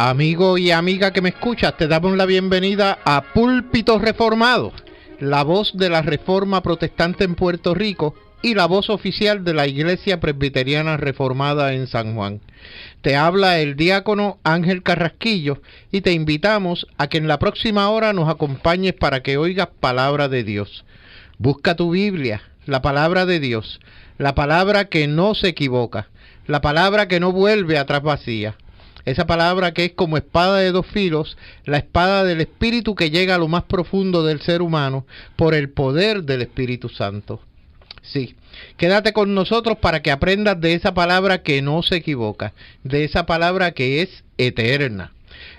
Amigo y amiga que me escuchas, te damos la bienvenida a Púlpito Reformado, la voz de la Reforma Protestante en Puerto Rico y la voz oficial de la Iglesia Presbiteriana Reformada en San Juan. Te habla el diácono Ángel Carrasquillo y te invitamos a que en la próxima hora nos acompañes para que oigas palabra de Dios. Busca tu Biblia, la palabra de Dios, la palabra que no se equivoca, la palabra que no vuelve atrás vacía. Esa palabra que es como espada de dos filos, la espada del Espíritu que llega a lo más profundo del ser humano por el poder del Espíritu Santo. Sí, quédate con nosotros para que aprendas de esa palabra que no se equivoca, de esa palabra que es eterna.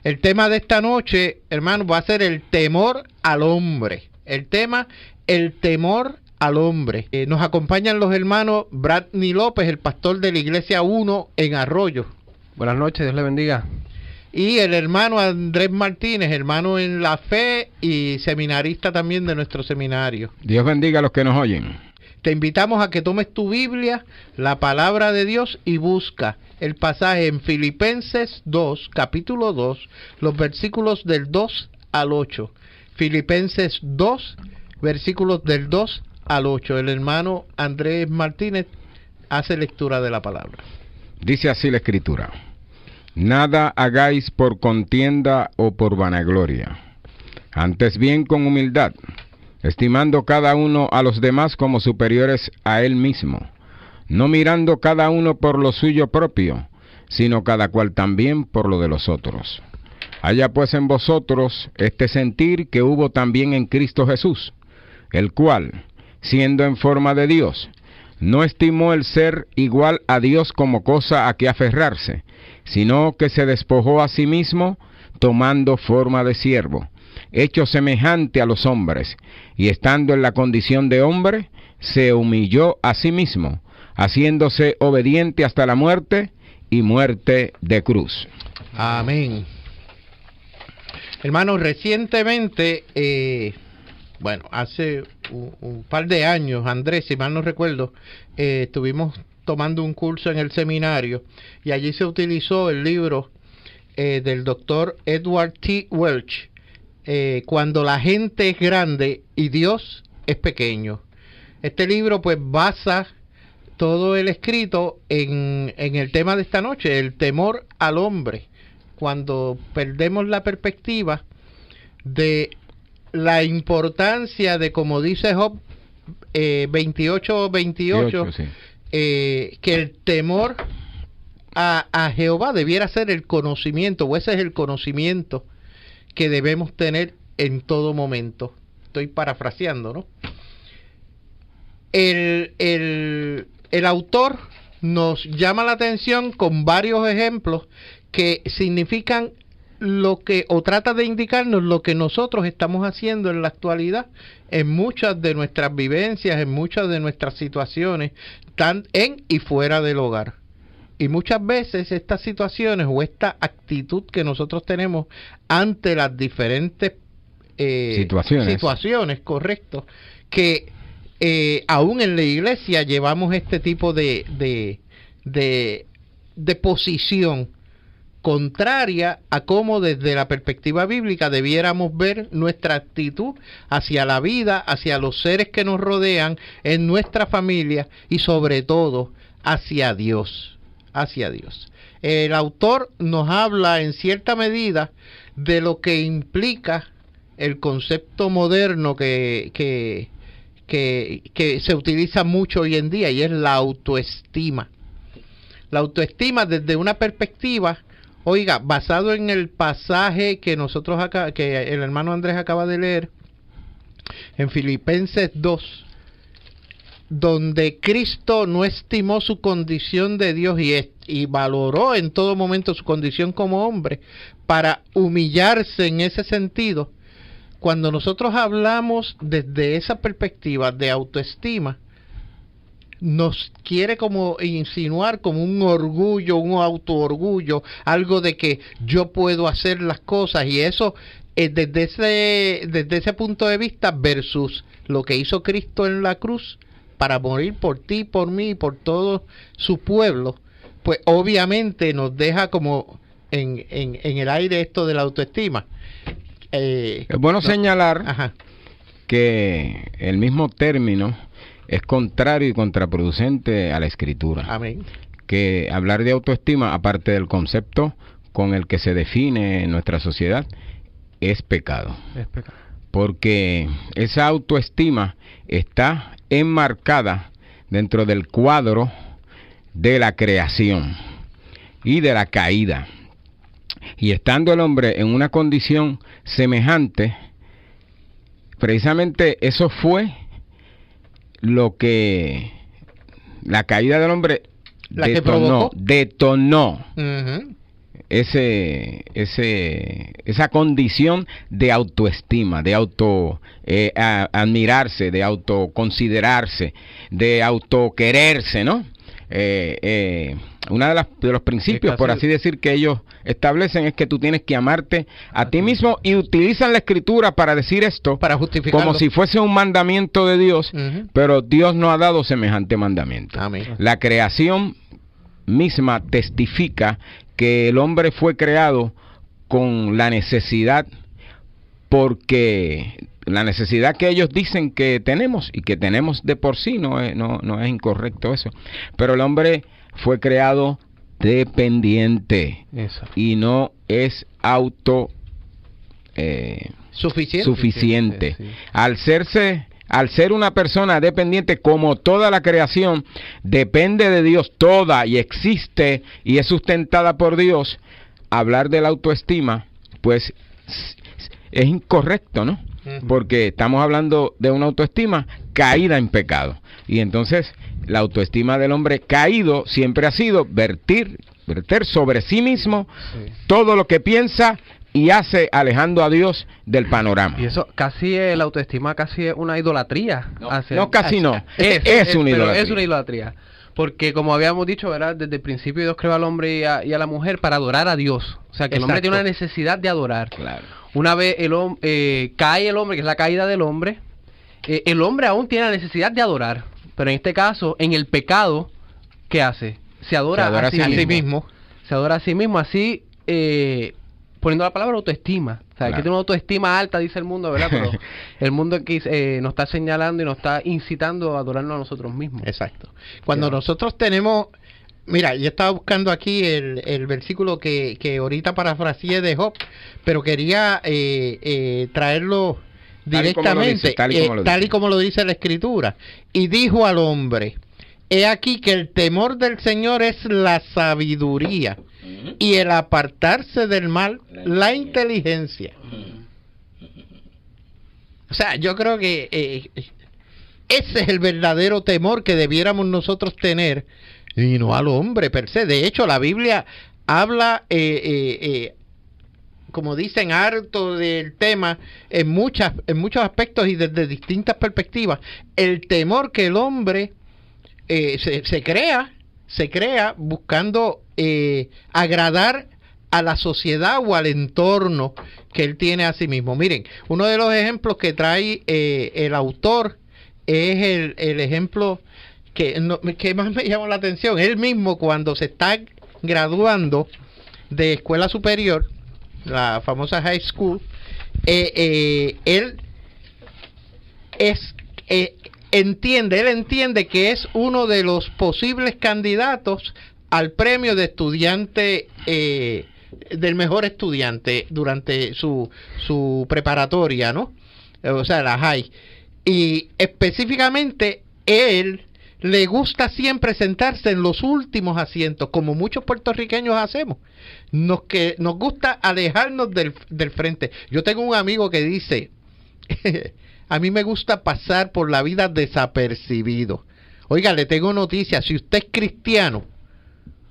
El tema de esta noche, hermano, va a ser el temor al hombre. El tema, el temor al hombre. Nos acompañan los hermanos Bradney López, el pastor de la Iglesia 1 en Arroyo. Buenas noches, Dios le bendiga. Y el hermano Andrés Martínez, hermano en la fe y seminarista también de nuestro seminario. Dios bendiga a los que nos oyen. Te invitamos a que tomes tu Biblia, la palabra de Dios, y busca el pasaje en Filipenses 2, capítulo 2, los versículos del 2 al 8. Filipenses 2, versículos del 2 al 8. El hermano Andrés Martínez hace lectura de la palabra. Dice así la Escritura: Nada hagáis por contienda o por vanagloria, antes bien con humildad, estimando cada uno a los demás como superiores a él mismo, no mirando cada uno por lo suyo propio, sino cada cual también por lo de los otros. Haya pues en vosotros este sentir que hubo también en Cristo Jesús, el cual, siendo en forma de Dios, no estimó el ser igual a Dios como cosa a que aferrarse, sino que se despojó a sí mismo, tomando forma de siervo, hecho semejante a los hombres, y estando en la condición de hombre, se humilló a sí mismo, haciéndose obediente hasta la muerte, y muerte de cruz. Amén. Hermanos, recientemente, hace un par de años, Andrés, si mal no recuerdo, estuvimos tomando un curso en el seminario y allí se utilizó el libro del doctor Edward T. Welch, Cuando la gente es grande y Dios es pequeño. Este libro pues basa todo el escrito en el tema de esta noche, el temor al hombre, cuando perdemos la perspectiva de la importancia de, como dice Job 28:28, sí, que el temor a Jehová debiera ser el conocimiento, o ese es el conocimiento que debemos tener en todo momento. Estoy parafraseando, ¿no? El autor nos llama la atención con varios ejemplos que significan lo que, o trata de indicarnos lo que nosotros estamos haciendo en la actualidad, en muchas de nuestras vivencias, en muchas de nuestras situaciones, tan en y fuera del hogar. Y muchas veces estas situaciones o esta actitud que nosotros tenemos ante las diferentes situaciones, correcto, que aún en la iglesia llevamos este tipo de posición contraria a cómo desde la perspectiva bíblica debiéramos ver nuestra actitud hacia la vida, hacia los seres que nos rodean, en nuestra familia y sobre todo hacia Dios, hacia Dios. El autor nos habla en cierta medida de lo que implica el concepto moderno que se utiliza mucho hoy en día, y es la autoestima. La autoestima desde una perspectiva, oiga, basado en el pasaje que que el hermano Andrés acaba de leer, en Filipenses 2, donde Cristo no estimó su condición de Dios y valoró en todo momento su condición como hombre para humillarse en ese sentido. Cuando nosotros hablamos desde esa perspectiva de autoestima, nos quiere como insinuar como un orgullo, un autoorgullo, algo de que yo puedo hacer las cosas, y eso desde ese punto de vista versus lo que hizo Cristo en la cruz para morir por ti, por mí y por todo su pueblo, pues obviamente nos deja como en el aire esto de la autoestima. Es bueno señalar Ajá. que el mismo término es contrario y contraproducente a la Escritura. Amén. Que hablar de autoestima, aparte del concepto con el que se define en nuestra sociedad, es pecado. Es pecado. Porque esa autoestima está enmarcada dentro del cuadro de la creación y de la caída. Y estando el hombre en una condición semejante, precisamente eso fue lo que la caída del hombre detonó Uh-huh. esa condición de autoestima, de admirarse, de autoconsiderarse, de autoquererse, ¿no? Una de los principios, por así decir, que ellos establecen es que tú tienes que amarte a ti mismo, y utilizan la Escritura para decir esto, para justificarlo, como si fuese un mandamiento de Dios, uh-huh. pero Dios no ha dado semejante mandamiento. Amén. La creación misma testifica que el hombre fue creado con la necesidad, porque la necesidad que ellos dicen que tenemos, y que tenemos de por sí, no es incorrecto eso, pero el hombre fue creado dependiente. Eso. Y no es suficiente. Sí. Al ser una persona dependiente, como toda la creación depende de Dios, toda, y existe y es sustentada por Dios, hablar de la autoestima, pues es incorrecto, ¿no? Porque estamos hablando de una autoestima caída en pecado. Y entonces la autoestima del hombre caído siempre ha sido verter sobre sí mismo todo lo que piensa y hace, alejando a Dios del panorama. Y eso casi la autoestima casi es una idolatría. Es una idolatría. Es una idolatría. Porque como habíamos dicho, ¿verdad? Desde el principio Dios creó al hombre y a la mujer para adorar a Dios. O sea, que el hombre tiene una necesidad de adorar. Claro. Una vez cae el hombre, que es la caída del hombre, el hombre aún tiene la necesidad de adorar. Pero en este caso, en el pecado, ¿qué hace? Se adora a sí mismo. Se adora a sí mismo, así poniendo la palabra autoestima. O sea, Claro. que tiene una autoestima alta, dice el mundo, ¿verdad? Pero el mundo aquí nos está señalando y nos está incitando a adorarnos a nosotros mismos. Exacto. Cuando nosotros tenemos... Mira, yo estaba buscando aquí el versículo que ahorita parafraseé de Job, pero quería traerlo directamente, tal y como lo dice la Escritura. Y dijo al hombre: he aquí que el temor del Señor es la sabiduría, y el apartarse del mal, la inteligencia. O sea, yo creo que ese es el verdadero temor que debiéramos nosotros tener, y no al hombre per se. De hecho, la Biblia habla, como dicen, harto del tema en muchos aspectos y desde distintas perspectivas. El temor que el hombre se crea buscando agradar a la sociedad o al entorno que él tiene a sí mismo. Miren, uno de los ejemplos que trae el autor es el ejemplo que más me llamó la atención. Él mismo, cuando se está graduando de escuela superior, la famosa high school, él entiende que es uno de los posibles candidatos al premio de estudiante, del mejor estudiante durante su preparatoria, ¿no? O sea, la high. Y específicamente él le gusta siempre sentarse en los últimos asientos, como muchos puertorriqueños hacemos. Nos gusta alejarnos del frente. Yo tengo un amigo que dice: a mí me gusta pasar por la vida desapercibido. Oiga, le tengo noticias: si usted es cristiano,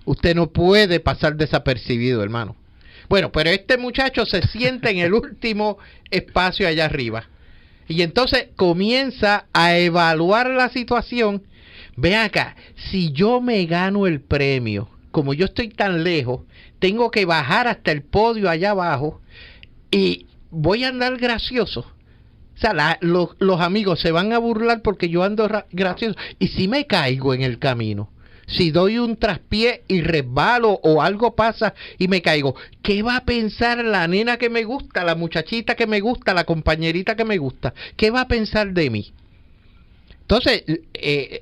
usted no puede pasar desapercibido, hermano. Bueno, pero este muchacho se sienta en el último espacio allá arriba. Y entonces comienza a evaluar la situación. Ven acá, si yo me gano el premio, como yo estoy tan lejos, tengo que bajar hasta el podio allá abajo y voy a andar gracioso. O sea, los amigos se van a burlar porque yo ando gracioso. Y si me caigo en el camino, si doy un traspié y resbalo o algo pasa y me caigo, ¿qué va a pensar la nena que me gusta, la muchachita que me gusta, la compañerita que me gusta? ¿Qué va a pensar de mí? Entonces,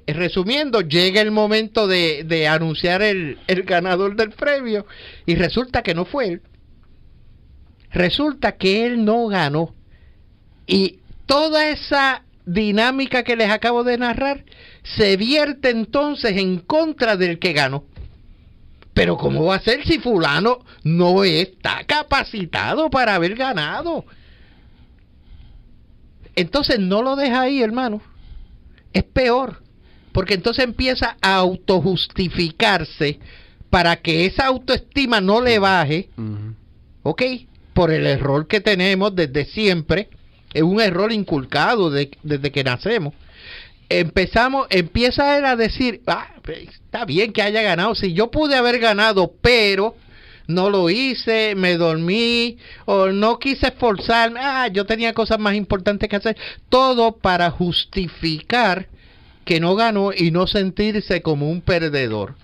resumiendo, llega el momento de anunciar el ganador del premio y resulta que no fue él. Resulta que él no ganó. Y toda esa dinámica que les acabo de narrar se vierte entonces en contra del que ganó. Pero ¿cómo va a ser si fulano no está capacitado para haber ganado? Entonces no lo deja ahí, hermano. Es peor, porque entonces empieza a autojustificarse para que esa autoestima no le baje, ¿ok? Por el error que tenemos desde siempre, es un error inculcado desde que nacemos. Empieza él a decir, está bien que haya ganado, si yo pude haber ganado, pero no lo hice, me dormí, o no quise esforzarme, yo tenía cosas más importantes que hacer, todo para justificar que no ganó y no sentirse como un perdedor.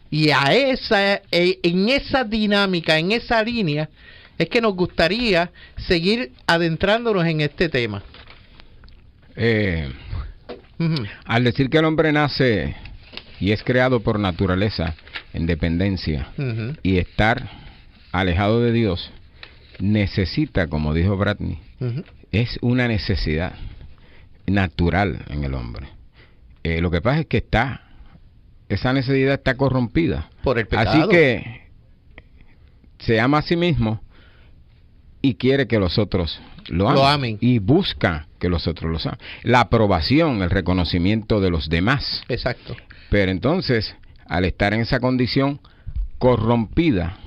Y en esa dinámica, en esa línea, es que nos gustaría seguir adentrándonos en este tema. Al decir que el hombre nace y es creado por naturaleza en dependencia y estar alejado de Dios, necesita, como dijo Bradley, es una necesidad natural en el hombre. Lo que pasa es que esa necesidad está corrompida por el pecado. Así que se ama a sí mismo y quiere que los otros lo amen. Y busca que los otros lo amen. La aprobación, el reconocimiento de los demás. Exacto. Pero entonces, al estar en esa condición corrompida,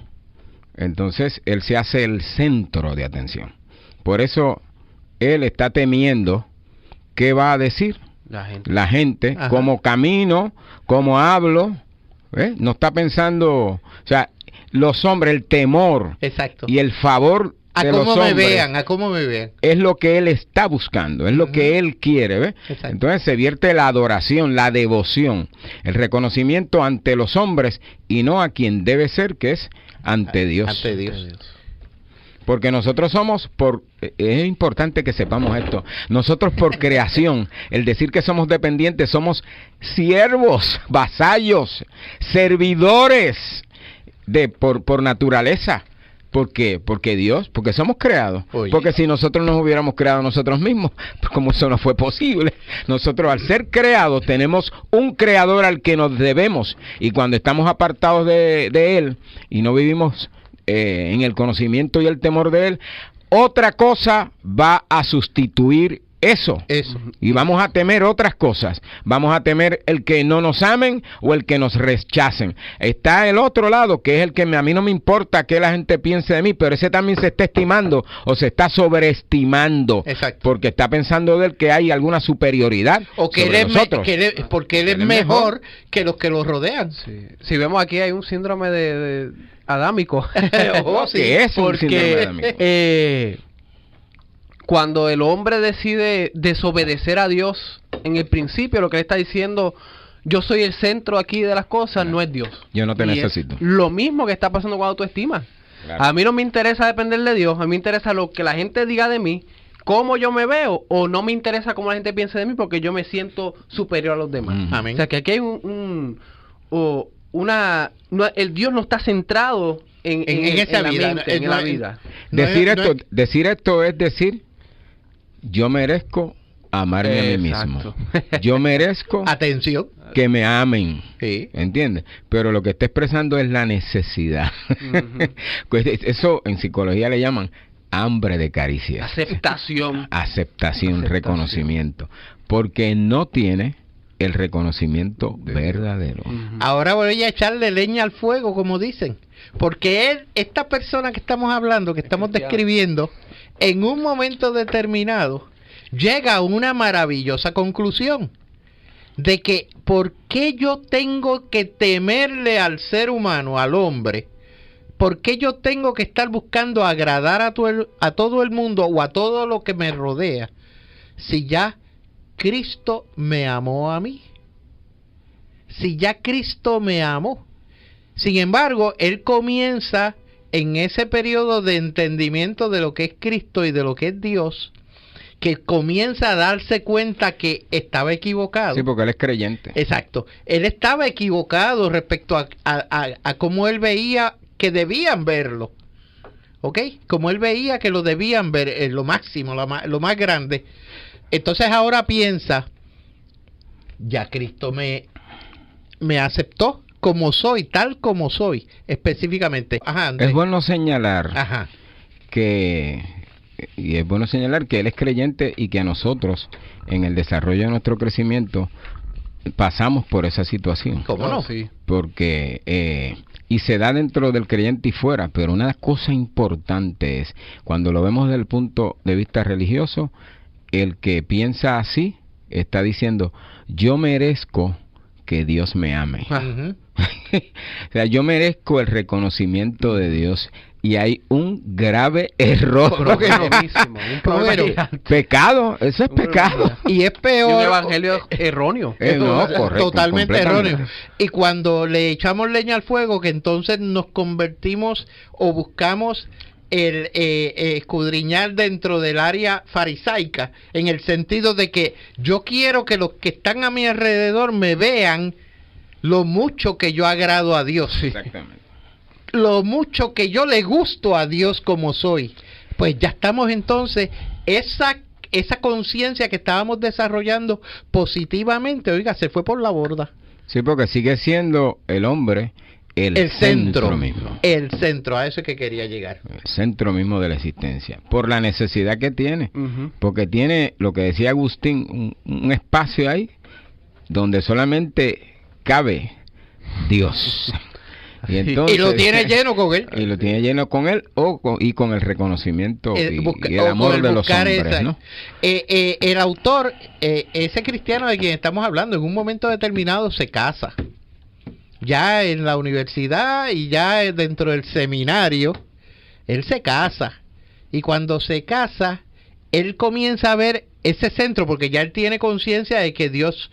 entonces él se hace el centro de atención. Por eso él está temiendo qué va a decir la gente cómo camino, cómo hablo, no está pensando, o sea, los hombres, el temor. Exacto. Y el favor de los hombres, a cómo me vean, es lo que él está buscando, es lo que él quiere, ¿ves? Entonces se vierte la adoración, la devoción, el reconocimiento ante los hombres y no a quien debe ser, que es ante Dios. Ante Dios. Porque nosotros somos, es importante que sepamos esto, nosotros por creación, el decir que somos dependientes, somos siervos, vasallos, servidores por naturaleza. ¿Por qué? Porque somos creados. Oye. Porque si nosotros nos hubiéramos creado nosotros mismos, pues como eso no fue posible. Nosotros al ser creados tenemos un creador al que nos debemos. Y cuando estamos apartados de él y no vivimos en el conocimiento y el temor de él, otra cosa va a sustituir eso. Y vamos a temer otras cosas. Vamos a temer el que no nos amen o el que nos rechacen. Está el otro lado, que es el que a mí no me importa que la gente piense de mí, pero ese también se está estimando o se está sobreestimando. Exacto. Porque está pensando de él que hay alguna superioridad o que sobre nosotros. Porque él es mejor que los que lo rodean. Sí. Si vemos aquí hay un síndrome de adámico. ¿Qué es un síndrome adámico? Cuando el hombre decide desobedecer a Dios, en el principio lo que le está diciendo, yo soy el centro aquí de las cosas, no es Dios. Yo no te necesito. Lo mismo que está pasando con autoestima. Claro. A mí no me interesa depender de Dios, a mí me interesa lo que la gente diga de mí, cómo yo me veo, o no me interesa cómo la gente piense de mí porque yo me siento superior a los demás. Amén. O sea que aquí hay el Dios no está centrado en esa vida, en la vida. Decir esto es decir, yo merezco amarme a mí mismo. Yo merezco atención, que me amen. Sí. ¿Entiendes? Pero lo que está expresando es la necesidad. Eso en psicología le llaman hambre de caricias. Aceptación, reconocimiento. Porque no tiene el reconocimiento verdadero. Ahora voy a echarle leña al fuego, como dicen. Porque esta persona que estamos hablando, que estamos describiendo, en un momento determinado, llega a una maravillosa conclusión de que ¿por qué yo tengo que temerle al ser humano, al hombre? ¿Por qué yo tengo que estar buscando agradar a todo el mundo o a todo lo que me rodea si ya Cristo me amó a mí? si ya Cristo me amó? Sin embargo, él comienza en ese periodo de entendimiento de lo que es Cristo y de lo que es Dios, que comienza a darse cuenta que estaba equivocado. Sí, porque él es creyente. Exacto. Él estaba equivocado respecto a cómo él veía que debían verlo. ¿Ok? Como él veía que lo debían ver, lo máximo, lo más grande. Entonces ahora piensa, ya Cristo me aceptó como soy, tal como soy, específicamente. Ajá, Andrés. Es bueno señalar Ajá. y es bueno señalar que él es creyente y que a nosotros, en el desarrollo de nuestro crecimiento, pasamos por esa situación. ¿Cómo no? Sí. Porque, y se da dentro del creyente y fuera, pero una cosa importante es, cuando lo vemos desde el punto de vista religioso, el que piensa así, está diciendo, yo merezco que Dios me ame. Uh-huh. O sea, yo merezco el reconocimiento de Dios y hay un grave error. Un problema. Pecado, eso es pecado. Y es peor. Y un evangelio erróneo. No, correcto. Totalmente erróneo. Y cuando le echamos leña al fuego, que entonces nos convertimos o buscamos el escudriñar dentro del área farisaica, en el sentido de que yo quiero que los que están a mi alrededor me vean lo mucho que yo agrado a Dios. Exactamente. Lo mucho que yo le gusto a Dios como soy. Pues ya estamos entonces, esa conciencia que estábamos desarrollando positivamente, oiga, se fue por la borda. Sí, porque sigue siendo el hombre el centro mismo. El centro, a eso es que quería llegar. El centro mismo de la existencia. Por la necesidad que tiene. Uh-huh. Porque tiene, lo que decía Agustín, un espacio ahí donde solamente cabe Dios. Y, entonces, y lo tiene lleno con él. Y lo tiene lleno con él y con el reconocimiento y el amor de los hombres, ¿no? El autor, ese cristiano de quien estamos hablando, en un momento determinado se casa. Ya en la universidad y ya dentro del seminario, él se casa. Y cuando se casa, él comienza a ver ese centro, porque ya él tiene conciencia de que Dios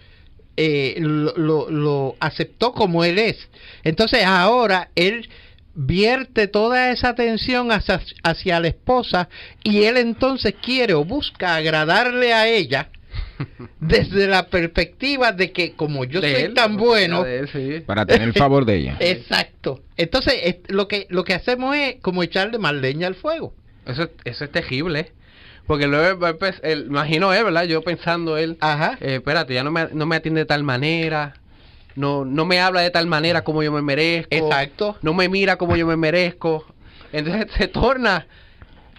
lo aceptó como él es. Entonces ahora él vierte toda esa atención hacia la esposa, y él entonces quiere o busca agradarle a ella desde la perspectiva de que como yo soy tan bueno, para tener el favor de ella. Exacto. Entonces lo que hacemos es como echarle más leña al fuego. Eso es terrible. Porque luego, imagino ¿verdad? Yo pensando espérate, ya no me atiende de tal manera, no me habla de tal manera como yo me merezco. Exacto. No me mira como yo me merezco. Entonces se torna,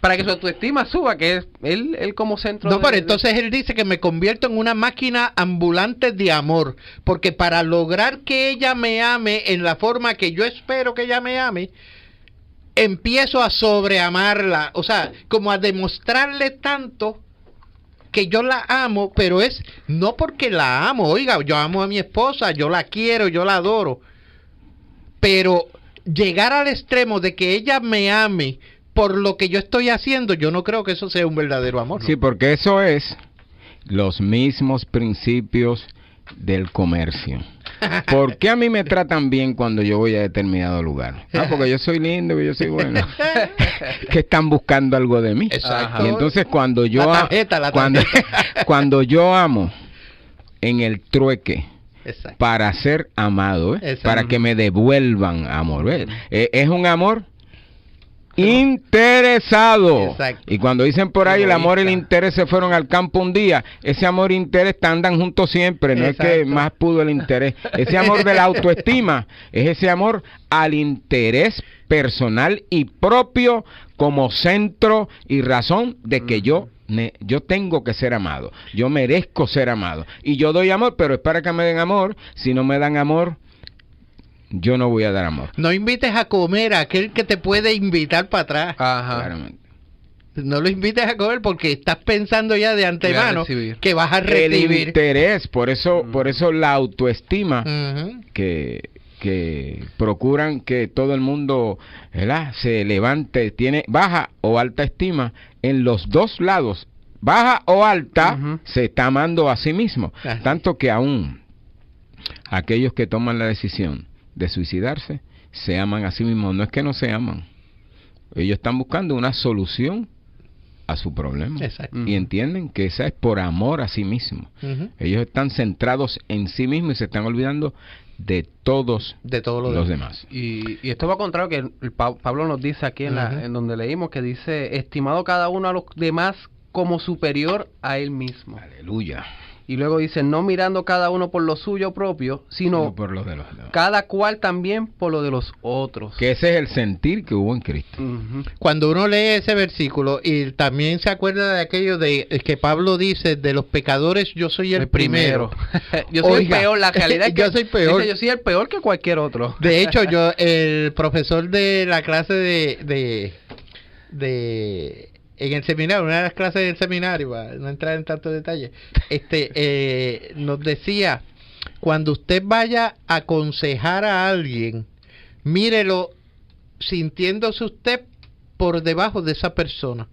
para que su autoestima suba, que es él como centro. No, pero entonces él dice que me convierto en una máquina ambulante de amor, porque para lograr que ella me ame en la forma que yo espero que ella me ame, empiezo a sobreamarla, o sea, como a demostrarle tanto que yo la amo, pero es no porque la amo, oiga, yo amo a mi esposa, yo la quiero, yo la adoro, pero llegar al extremo de que ella me ame por lo que yo estoy haciendo, yo no creo que eso sea un verdadero amor, ¿no? Sí, porque eso es los mismos principios del comercio. ¿Por qué a mí me tratan bien cuando yo voy a determinado lugar? Porque yo soy lindo, que yo soy bueno. Que están buscando algo de mí. Exacto. Y entonces cuando yo cuando yo amo en el trueque, exacto, para ser amado, para que me devuelvan amor, es un amor interesado. Exacto. Y cuando dicen por ahí el amor y el interés se fueron al campo un día, ese amor e interés andan juntos siempre. No exacto, es que más pudo el interés. Ese amor de la autoestima es ese amor al interés personal y propio como centro y razón de que yo tengo que ser amado, yo merezco ser amado y yo doy amor, pero es para que me den amor. Si no me dan amor, yo no voy a dar amor. No invites a comer a aquel que te puede invitar para atrás. Ajá. Claramente. No lo invites a comer porque estás pensando ya de antemano que vas a recibir. El interés, por eso la autoestima, uh-huh, que procuran que todo el mundo, ¿verdad?, se levante, tiene baja o alta estima en los dos lados. Baja o alta, uh-huh, se está amando a sí mismo. Ajá. Tanto que aún Aquellos que toman la decisión de suicidarse se aman a sí mismos. No es que no se aman. Ellos están buscando una solución a su problema. Exacto. Y entienden que esa es por amor a sí mismo. Ellos están centrados en sí mismos y se están olvidando de todos los demás. Y esto va contrario que Pablo nos dice aquí en donde leímos, que dice, estimado cada uno a los demás como superior a él mismo. Aleluya. Y luego dice, no mirando cada uno por lo suyo propio, sino por los de los demás. Cada cual también por lo de los otros. Que ese es el sentir que hubo en Cristo. Cuando uno lee ese versículo y también se acuerda de aquello de que Pablo dice, de los pecadores yo soy el primero. Yo soy el peor, la realidad es que yo soy peor. Dice, yo soy el peor que cualquier otro. De hecho, el profesor de la clase en el seminario, una de las clases del seminario, para no entrar en tantos detalles, nos decía, cuando usted vaya a aconsejar a alguien, mírelo sintiéndose usted por debajo de esa persona,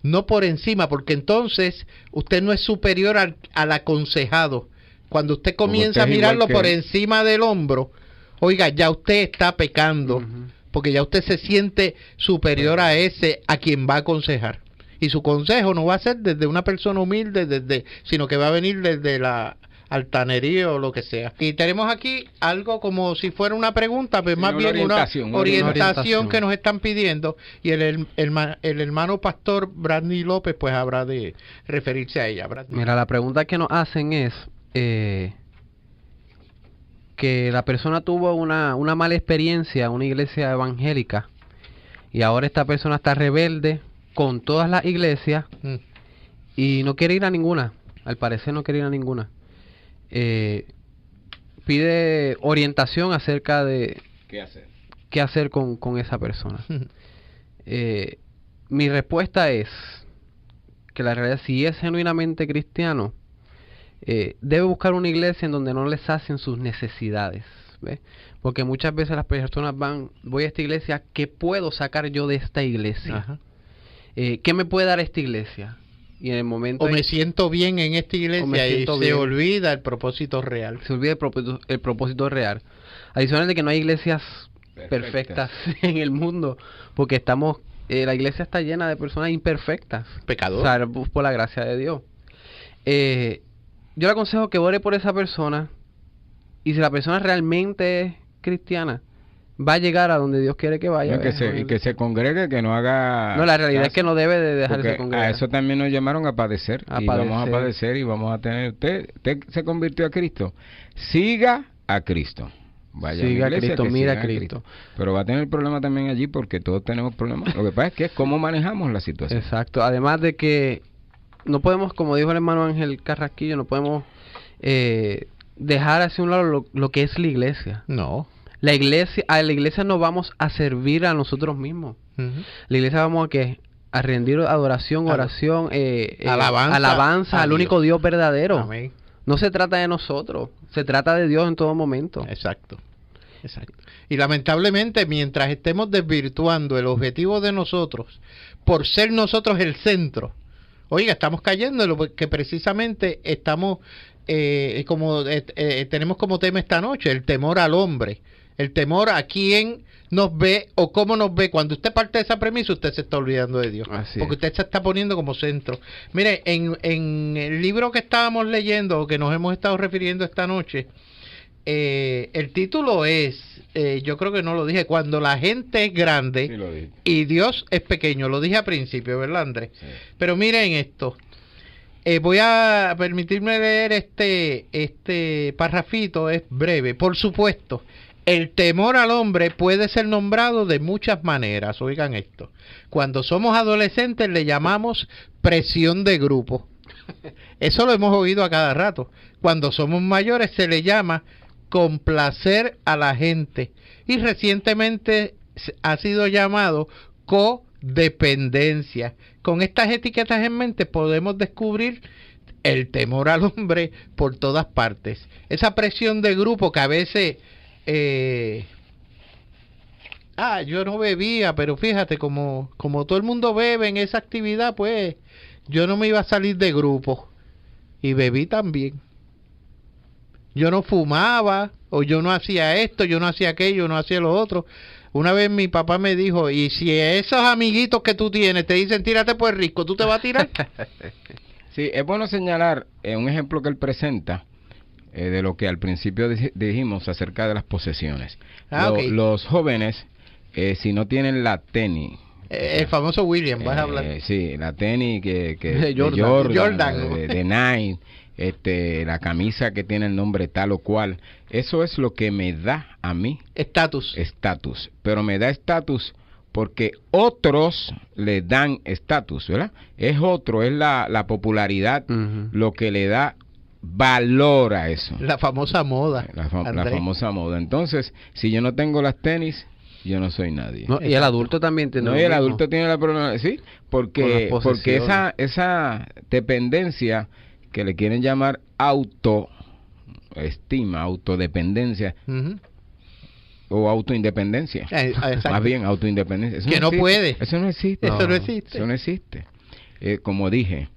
no por encima, porque entonces usted no es superior al aconsejado. Cuando usted comienza a mirarlo por encima del hombro, oiga, ya usted está pecando, porque ya usted se siente superior a quien va a aconsejar. Y su consejo no va a ser desde una persona humilde, sino que va a venir desde la altanería o lo que sea. Y tenemos aquí algo como si fuera una pregunta, pero más bien una orientación que nos están pidiendo. Y el hermano pastor Bradley López pues habrá de referirse a ella. Mira, la pregunta que nos hacen es que la persona tuvo una mala experiencia en una iglesia evangélica y ahora esta persona está rebelde con todas las iglesias y no quiere ir a ninguna. Al parecer no quiere ir a ninguna. Pide orientación acerca de qué hacer con esa persona. Mi respuesta es que la realidad, si es genuinamente cristiano, debe buscar una iglesia en donde no les sacien sus necesidades, ¿ves? Porque muchas veces las personas voy a esta iglesia, ¿qué puedo sacar yo de esta iglesia? ¿Qué me puede dar esta iglesia? Y en el momento me siento bien en esta iglesia y se olvida el propósito real. Se olvida el propósito real. Adicional de que no hay iglesias perfectas en el mundo, porque la iglesia está llena de personas imperfectas, pecadores, o sea, por la gracia de Dios. Yo le aconsejo que ore por esa persona, y si la persona realmente es cristiana, va a llegar a donde Dios quiere que vaya. Y que se congregue, que no haga... No, la realidad es que no debe de dejarse congregar. A eso también nos llamaron a padecer. Vamos a padecer y vamos a tener... Usted se convirtió a Cristo. Siga a Cristo. Vaya siga a Cristo, mira a Cristo. Pero va a tener problema también allí porque todos tenemos problemas. Lo que pasa es que es cómo manejamos la situación. Exacto. Además de que no podemos, como dijo el hermano Ángel Carrasquillo, no podemos dejar hacia un lado lo que es la iglesia. No. A la iglesia no vamos a servir a nosotros mismos. La iglesia vamos a rendir adoración, oración, alabanza al único Dios verdadero. Amén. No se trata de nosotros, se trata de Dios en todo momento. Exacto. Y lamentablemente, mientras estemos desvirtuando el objetivo de nosotros por ser nosotros el centro, oiga, estamos cayendo en lo que precisamente estamos tenemos como tema esta noche, el temor al hombre. El temor a quién nos ve o cómo nos ve. Cuando usted parte de esa premisa, usted se está olvidando de Dios. Porque usted se está poniendo como centro. Mire, en el libro que estábamos leyendo, o que nos hemos estado refiriendo esta noche, el título es, yo creo que no lo dije, Cuando la gente es grande y Dios es pequeño. Lo dije al principio, ¿verdad, Andrés? Sí. Pero miren esto. Voy a permitirme leer este parrafito, es breve. Por supuesto, el temor al hombre puede ser nombrado de muchas maneras. Oigan esto. Cuando somos adolescentes le llamamos presión de grupo. Eso lo hemos oído a cada rato. Cuando somos mayores se le llama complacer a la gente. Y recientemente ha sido llamado codependencia. Con estas etiquetas en mente podemos descubrir el temor al hombre por todas partes. Esa presión de grupo que a veces... yo no bebía, pero fíjate, como todo el mundo bebe en esa actividad, pues yo no me iba a salir de grupo. Y bebí también. Yo no fumaba, o yo no hacía esto, yo no hacía aquello, yo no hacía lo otro. Una vez mi papá me dijo, y si esos amiguitos que tú tienes te dicen tírate por el risco, ¿tú te vas a tirar? Sí, es bueno señalar un ejemplo que él presenta de lo que al principio dijimos acerca de las posesiones. Okay. Los jóvenes, si no tienen la tenis, el famoso William, vas a hablar. Sí, la tenis que Jordan. De Nike, la camisa que tiene el nombre tal o cual, eso es lo que me da a mí estatus, pero me da estatus porque otros le dan estatus, ¿verdad? Es la popularidad lo que le da valor a eso. La famosa moda. La famosa moda. Entonces, si yo no tengo las tenis, yo no soy nadie. No, y el adulto también tiene. No, y el adulto tiene la problema, sí, porque esa dependencia que le quieren llamar autoestima, autodependencia, o autoindependencia. Más bien autoindependencia. Eso que no puede. Eso no existe. Eso no existe. Eso no existe. Como dije,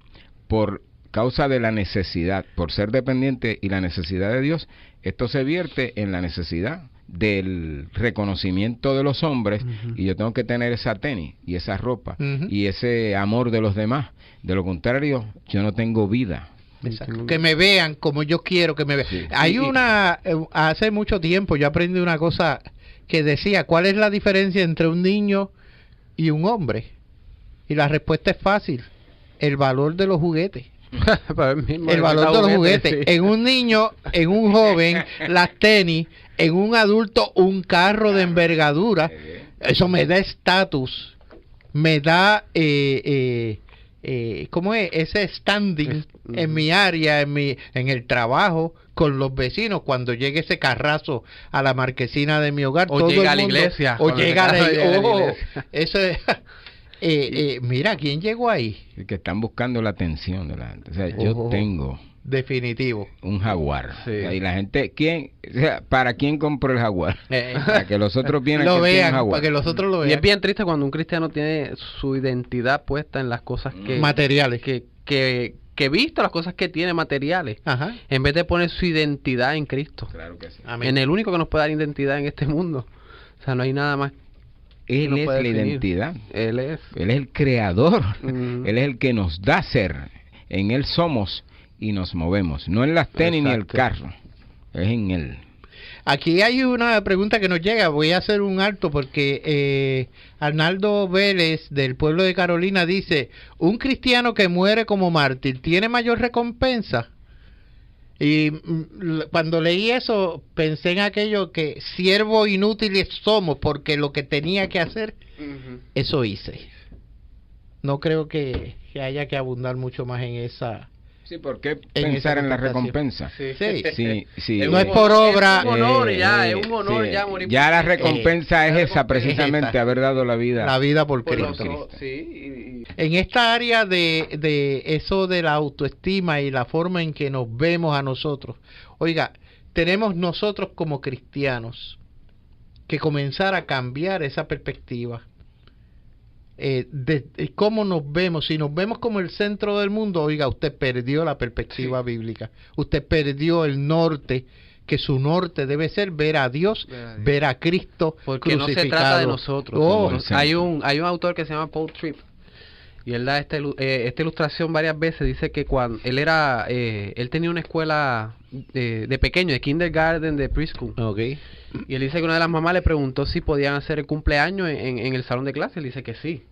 por causa de la necesidad, por ser dependiente y la necesidad de Dios, esto se vierte en la necesidad del reconocimiento de los hombres, y yo tengo que tener esa tenis y esa ropa y ese amor de los demás. De lo contrario, yo no tengo vida. Exacto. Que me vean como yo quiero que me vean. Sí. Hay hace mucho tiempo yo aprendí una cosa que decía, ¿cuál es la diferencia entre un niño y un hombre? Y la respuesta es fácil, el valor de los juguetes. El valor de los juguetes. Sí. En un niño, en un joven, las tenis, en un adulto, un carro de envergadura. Eso me da estatus, me da ¿cómo es? Ese standing en mi área, en el trabajo, con los vecinos, cuando llegue ese carrazo a la marquesina de mi hogar. O todo llega el a la mundo, iglesia. O llega a la iglesia. Eso es... mira, ¿quién llegó ahí? Que están buscando la atención de la gente. O sea, yo tengo... Definitivo. Un Jaguar. Sí. Y la gente, ¿para quién compró el Jaguar? Para que los otros lo vean, para que los otros lo vean. Y es bien triste cuando un cristiano tiene su identidad puesta en las cosas materiales. Que visto las cosas que tiene materiales. Ajá. En vez de poner su identidad en Cristo. Claro que sí. Amén. En el único que nos puede dar identidad en este mundo. O sea, no hay nada más. Él es la identidad. Él es el creador. Él es el que nos da ser. En Él somos y nos movemos. No en las tenis ni el carro. Es en Él. Aquí hay una pregunta que nos llega. Voy a hacer un alto porque Arnaldo Vélez del pueblo de Carolina dice, ¿un cristiano que muere como mártir tiene mayor recompensa? Y cuando leí eso pensé en aquello que siervos inútiles somos porque lo que tenía que hacer, eso hice. No creo que haya que abundar mucho más en esa... Sí, ¿por qué pensar en la recompensa? Sí. No es por obra. Es un honor es un honor ya morir. Ya la recompensa es esa, precisamente, haber dado la vida. La vida por Cristo. Sí. En esta área de eso de la autoestima y la forma en que nos vemos a nosotros, oiga, tenemos nosotros como cristianos que comenzar a cambiar esa perspectiva. De cómo nos vemos. Si nos vemos como el centro del mundo, oiga, usted perdió la perspectiva bíblica, usted perdió el norte, que su norte debe ser ver a Dios, ver a Cristo porque crucificado. No se trata de nosotros. Hay un autor que se llama Paul Tripp y él da esta ilustración varias veces. Dice que cuando él tenía una escuela de pequeño, de kindergarten, de preschool. Okay. Y él dice que una de las mamás le preguntó si podían hacer el cumpleaños en el salón de clase. Él dice que sí.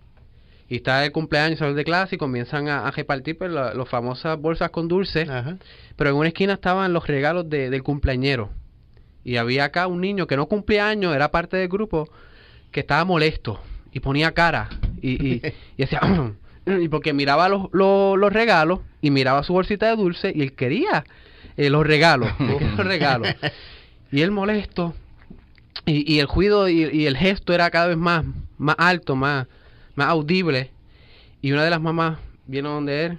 Y está el cumpleaños en el salón de clase y comienzan a repartir pues, las famosas bolsas con dulces. Ajá. Pero en una esquina estaban los regalos del cumpleañero. Y había acá un niño que no cumplía años, era parte del grupo, que estaba molesto y ponía cara. Y decía... y porque miraba los regalos y miraba su bolsita de dulce y él quería los regalos. Y él molesto. Y el ruido y el gesto era cada vez más alto, más audible. Y una de las mamás viene donde él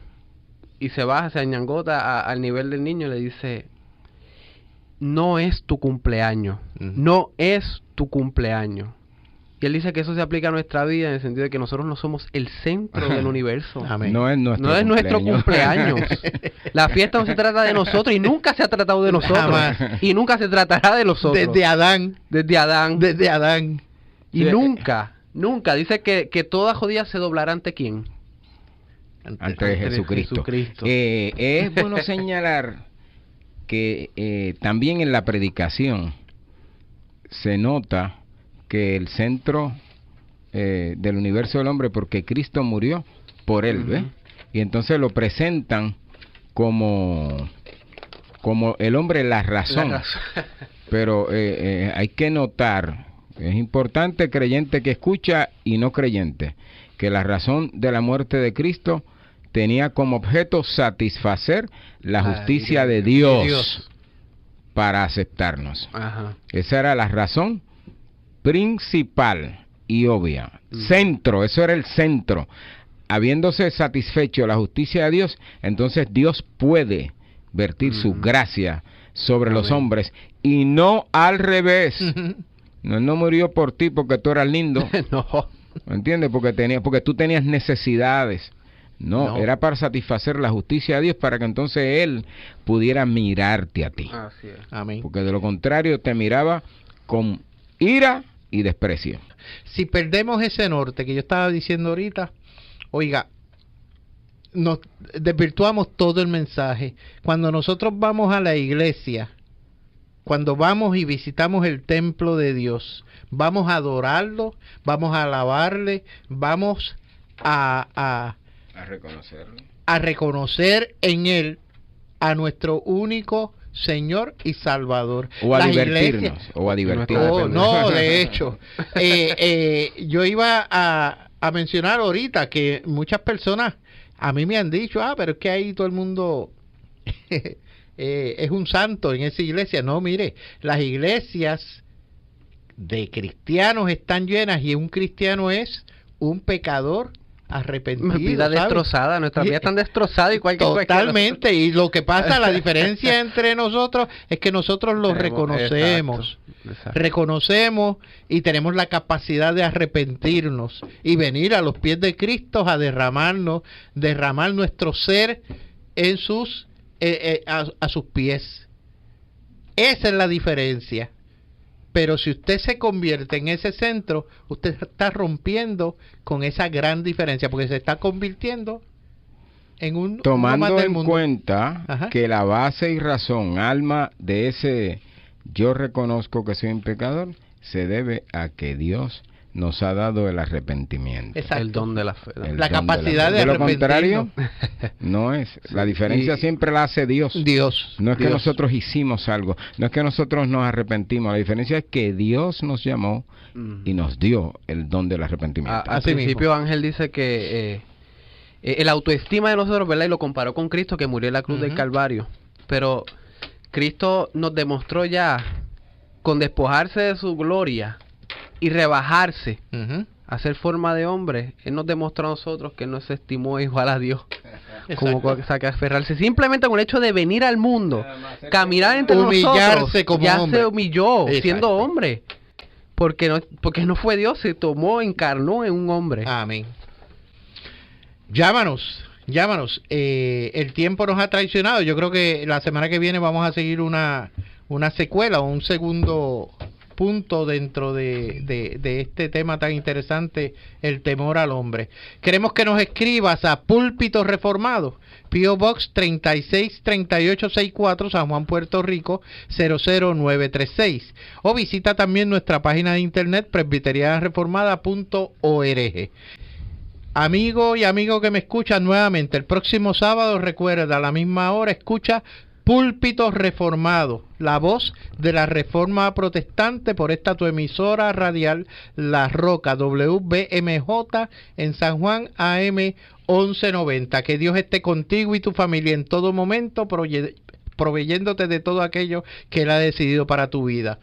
y se baja, se añangota al nivel del niño y le dice: no es tu cumpleaños, no es tu cumpleaños. Y él dice que eso se aplica a nuestra vida en el sentido de que nosotros no somos el centro del universo. Amén. No es nuestro cumpleaños. La fiesta no se trata de nosotros y nunca se ha tratado de nosotros. Jamás. Y nunca se tratará de nosotros. Desde Adán. Y nunca dice que toda jodía se doblará ante quién. Ante Jesucristo. Es bueno señalar que también en la predicación se nota que el centro del universo del hombre, porque Cristo murió por él, ¿ves? Y entonces lo presentan como el hombre la razón. Pero hay que notar, es importante, creyente que escucha y no creyente, que la razón de la muerte de Cristo tenía como objeto satisfacer la justicia de Dios para aceptarnos. Ajá. Esa era la razón principal y obvia. Centro, eso era el centro. Habiéndose satisfecho la justicia de Dios, entonces Dios puede vertir su gracia sobre los hombres y no al revés. No, él no murió por ti porque tú eras lindo. No. ¿Entiendes? Porque tú tenías necesidades. No, era para satisfacer la justicia de Dios, para que entonces Él pudiera mirarte a ti. Así es. Amén. Porque de lo contrario te miraba con ira y desprecio. Si perdemos ese norte que yo estaba diciendo ahorita, oiga, nos desvirtuamos todo el mensaje. Cuando nosotros vamos a la iglesia, cuando vamos y visitamos el templo de Dios, vamos a adorarlo, vamos a alabarle, vamos a reconocer en Él a nuestro único Señor y Salvador. O a divertirnos. No, de hecho. Yo iba a mencionar ahorita que muchas personas a mí me han dicho, pero es que ahí todo el mundo es un santo en esa iglesia. No, mire, las iglesias de cristianos están llenas y un cristiano es un pecador arrepentido. Vida destrozada, nuestra vida está destrozada igual que totalmente. Y lo que pasa, la diferencia entre nosotros es que nosotros lo reconocemos. Exacto. Reconocemos y tenemos la capacidad de arrepentirnos y venir a los pies de Cristo a derramar nuestro ser en a sus pies. Esa es la diferencia. Pero si usted se convierte en ese centro, usted está rompiendo con esa gran diferencia, porque se está convirtiendo en un... Tomando en cuenta que la base y razón, alma de ese yo reconozco que soy un pecador, se debe a que Dios nos ha dado el arrepentimiento. Exacto. El don de la fe. La capacidad de arrepentirnos. De lo contrario, no es. La diferencia siempre la hace Dios. No es que nosotros hicimos algo. No es que nosotros nos arrepentimos. La diferencia es que Dios nos llamó y nos dio el don del arrepentimiento. Al principio Ángel dice que el autoestima de nosotros, ¿verdad? Y lo comparó con Cristo que murió en la cruz del Calvario. Pero Cristo nos demostró ya, con despojarse de su gloria y rebajarse, hacer forma de hombre, Él nos demostró a nosotros que no se estimó igual a Dios. Como cosa que aferrarse simplemente con el hecho de venir al mundo, caminar entre nosotros, como ya hombre. Se humilló siendo hombre, porque no fue Dios, se encarnó en un hombre. Amén. Llámanos. El tiempo nos ha traicionado. Yo creo que la semana que viene vamos a seguir una secuela o un segundo punto dentro de este tema tan interesante, el temor al hombre. Queremos que nos escribas a Púlpito Reformado, P.O. Box 363864, San Juan, Puerto Rico 00936, o visita también nuestra página de internet presbiterianareformada.org. Amigo y amigo que me escucha nuevamente, el próximo sábado, recuerda, a la misma hora, escucha Púlpito Reformado, la voz de la Reforma Protestante, por esta tu emisora radial La Roca, WBMJ, en San Juan, AM 1190. Que Dios esté contigo y tu familia en todo momento, proveyéndote de todo aquello que Él ha decidido para tu vida.